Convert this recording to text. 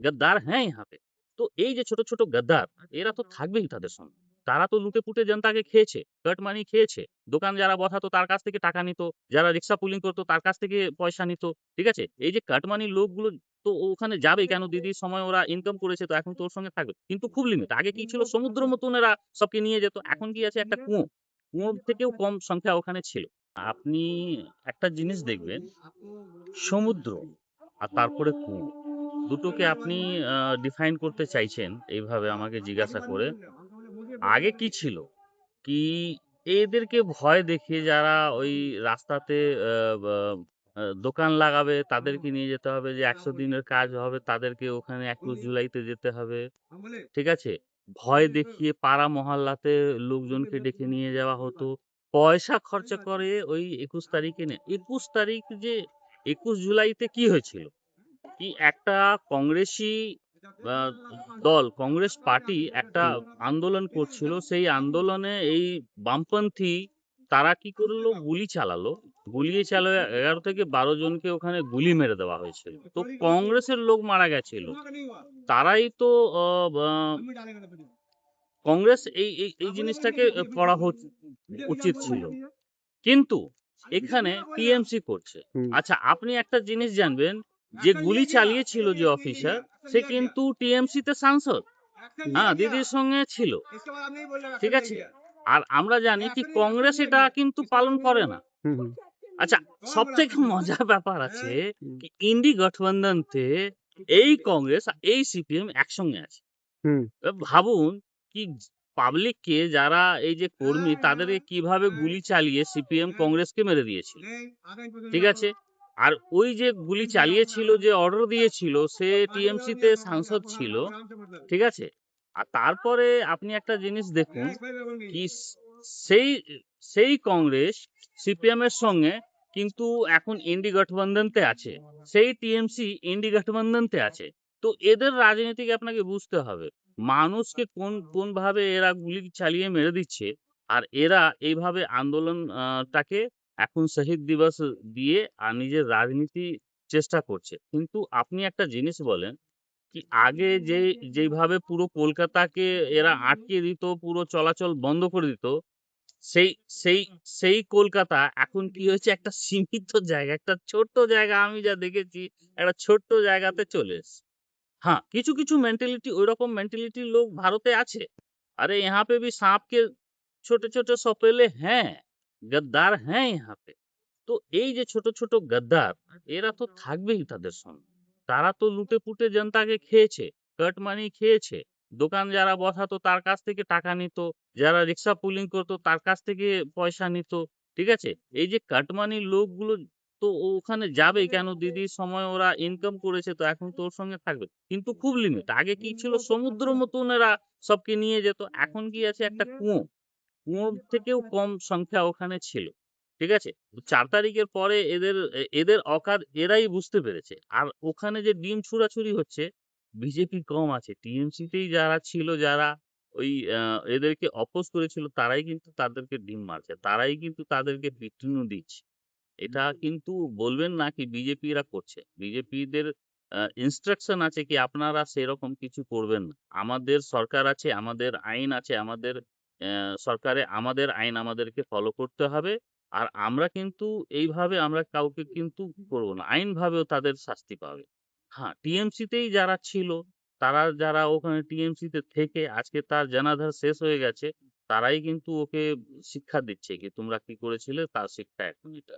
गद्दार हैं यहाँ पे। তো এই যে ছোট, ছোট গদ্দার এরা তো থাকবেই তাদের সঙ্গে। তারা তো লুটে-পুটে জনতাকে খেয়েছে, কাট মানি খেয়েছে। দোকান যারা বসাতো তার কাছ থেকে টাকা নিত, যারা রিক্সা পুলিং করতো তার কাছ থেকে পয়সা নিত। ঠিক আছে? এই যে কাট মানির লোকগুলো তো ওখানে যাবে কেন? দিদির সময় ওরা ইনকাম করেছে তো এখন তো ওর সঙ্গে থাকবে। কিন্তু খুব লিমিট। আগে কি ছিল সমুদ্র মতন এরা সবকে নিয়ে যেত। এখন কি আছে একটা কুয়ো। কুয়োর থেকেও কম সংখ্যা ওখানে ছিল। আপনি একটা জিনিস দেখবেন, সমুদ্র আর তারপরে কুয়ো। দুটোকে আপনি ডিফাইন করতে চাইছেন এইভাবে আমাকে জিজ্ঞাসা করে। আগে কি ছিল? কি এদেরকে ভয় দেখিয়ে যারা ওই রাস্তাতে আ বা দোকান লাগাবে তাদেরকে নিয়ে যেতে হবে যে ১০০ দিনের কাজ হবে তাদেরকে ওখানে ২১ জুলাইতে যেতে হবে। ঠিক আছে? ভয় দেখিয়ে পাড়া মহল্লাতে লোকজনকে ডেকে নিয়ে যাওয়া হতো। পয়সা খরচা করে ওই ২১ তারিখে ২১ তারিখ যে ২১ জুলাইতে কি হয়েছিল? কি একটা কংগ্রেসী আ দল, কংগ্রেস পার্টি একটা হুম, আন্দোলন করছিল। সেই আন্দোলনে এই বামপন্থী তারা কি করলো? গুলি চালালো। গুলি চালিয়ে ১১ থেকে ১২ জনকে ওখানে গুলি মেরে দেওয়া হয়েছিল। তো কংগ্রেসের লোক মারা গেছিল। তারাই তো অ বা কংগ্রেস এই জিনিসটাকে করা উচিত ছিল। কিন্তু এখানে টিএমসি করছে। হুম, আচ্ছা আপনি একটা জিনিস জানবেন যে গুলি চালিয়েছিল যে অফিসার সে কিন্তু টিএমসি তে সাংসদ। হুম, হ্যাঁ, দিদির সঙ্গে ছিল। ঠিক আছে? আর আমরা জানি কি কংগ্রেস এটা কিন্তু পালন করে না। হুম, হুম, আচ্ছা সবথেকে মজার ব্যাপার আছে হুম, কি ইন্ডি গঠবন্ধনতে এই কংগ্রেস আর এই সিপিএম একসঙ্গে আছে। হুম, ভাবুন কি পাবলিককে যারা এই যে কর্মী তাদেরকে কিভাবে গুলি চালিয়ে সিপিএম কংগ্রেসকে মেরে দিয়েছিল। ঠিক আছে? আর ওই যে গুলি চালিয়েছিল যে অর্ডার দিয়েছিল সে টিএমসি তে সাংসদ ছিল। ঠিক আছে? আর তারপরে আপনি একটা জিনিস দেখুন কি সেই সেই কংগ্রেস সিপিএম এর সঙ্গে কিন্তু এখন ইন্ডি গঠবন্ধনতে আছে। সেই টিএমসি ইন্ডি গঠবন্ধনতে আছে। তো এদের রাজনীতিকে আপনাকে বুঝতে হবে। মানুষকে কোন ভাবে এরা গুলি চালিয়ে মেরে দিচ্ছে আর এরা এইভাবে আন্দোলন টাকে এখন শহীদ দিবস দিয়ে আর নিজের রাজনীতি চেষ্টা করছে। কিন্তু আপনি একটা জিনিস বলেন কি আগে যেইভাবে পুরো কলকাতাকে এরা আটকে দিত, পুরো চলাচল বন্ধ করে দিত, সেই সেই সেই কলকাতা এখন কি হয়েছে একটা সীমিত জায়গা, একটা ছোট্ট জায়গা আমি যা দেখেছি একটা ছোট্ট জায়গাতে চলে এসছে। हाँ, কিছু মেন্টালিটি ওইরকম মেন্টালিটির লোক ভারতে আছে। अरे यहाँ पे भी सांप के छोटे-छोटे सौतेले हैं, गद्दार हैं यहाँ पे। তো এই যে ছোট, ছোট গদ্দার এরা তো থাকবেই তাদের সঙ্গে। তারা তো লুটে-পুটে জনতাকে খেয়েছে, কাট মানি খেয়েছে। দোকান যারা বসাতো তার কাছ থেকে টাকা নিত, যারা রিক্সা পুলিং করতো তার কাছ থেকে পয়সা নিত। ঠিক আছে? এই যে কাট মানির লোকগুলো তো ওখানে যাবেই কেন? দিদির সময় ওরা ইনকাম করেছে তো এখন তো ওর সঙ্গে থাকবে। কিন্তু খুব লিমিট। আগে কি ছিল সমুদ্র মতন এরা সবকে নিয়ে যেত। এখন কি আছে একটা কুয়ো। কুয়োর থেকেও কম সংখ্যা ওখানে ছিল। ঠিক আছে? ৪ তারিখের পরে এদের অকাত এরাই বুঝতে পেরেছে। আর ওখানে যে ডিম ছুড়াছুড়ি হচ্ছে, বিজেপি কম আছে। টিএমসি তেই যারা ছিল, যারা ওই এদেরকে অপোজ করেছিল তারাই কিন্তু তাদেরকে ডিম মারছে। তারাই কিন্তু তাদেরকে পিটুনিও দিচ্ছে। এটা কিন্তু বলবেন না কি বিজেপিরা করছে। বিজেপিদের ইনস্ট্রাকশন আছে কি আপনারা সেরকম কিছু করবেন না। আমাদের সরকার আছে, আমাদের আইন আছে, আমাদের সরকারে আমাদের আইন আমাদেরকে ফলো করতে হবে। আর আমরা কিন্তু এইভাবে আমরা কাউকে কিন্তু করব না। আইনভাবেও তাদের শাস্তি পাবে। হ্যাঁ, টিএমসি তেই যারা ছিল, তারা যারা ওখানে টিএমসি তে থেকে আজকে তার জানাজা শেষ হয়ে গেছে, তারাই কিন্তু ওকে শিক্ষা দিচ্ছে কি তোমরা কি করেছিলে তার শিক্ষা এখন এটা।